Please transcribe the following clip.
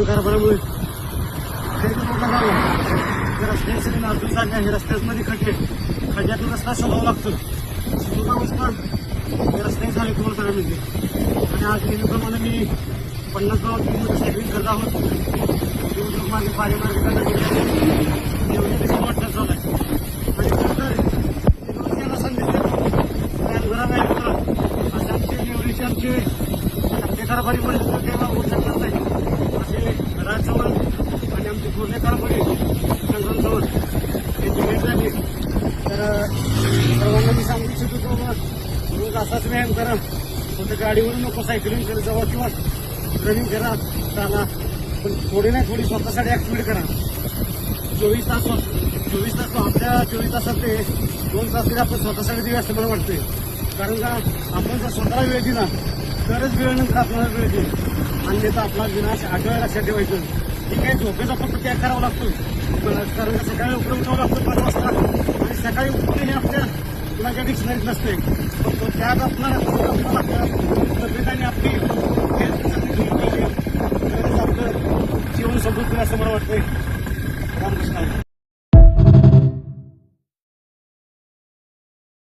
कारभारामुळे मोठा झाला रस्त्याचे नाजूक जागा आहे. रस्त्यामध्ये खड्ड्यातून रस्ता शोधावा लागतो. अवस्था रस्ते झाले तुम्हाला सगळं मिळते. आणि आज नेहमीप्रमाणे मी 50 गावात सायकलिंग करत आहोत. माझे पारेमार्ग वाटत झालं आहे. आणि खरं यांना संदेश देतो घरा नाही होता असे आमचे निवडीचे आमचे सत्य कारभारीमुळे तेव्हा होऊ शकत नाही. असे राजजवळ आणि आमचे पूर्ण कारभारी संघांजवळ हे भेट झाली. तर सर्वांना मी सांगू इच्छितो रोज असाच व्यायाम करा. फक्त गाडीवरून नको सायकलिंग करत जावा किंवा रनिंग करा चाला, पण थोडी नाही थोडी स्वतःसाठी ऍक्टिव्हिटी करा. 24 तास आपल्या 24 तासात ते 2 तास तरी आपण स्वतःसाठी दिवे असं मला वाटतंय. कारण का आपण जर स्वतःला वेळ दिला तरच वेळेनंतर आपल्याला वेळ देईल. अन्यथा आपला विनाश आठवड्या लक्षात ठेवायचं. ठीक आहे, झोपेचा फक्त त्याग करावा लागतो. कारण का सकाळी उठावं लागतं 5 वाजता आणि सकाळी उठणे हे आपल्या कुणाच्या डिक्शनरीत नसते. पण तो त्याग आपल्याला तब्येताने आपली हेल्थ आपलं जीवन समृद्ध असं मला वाटतंय. रामकृष्ण.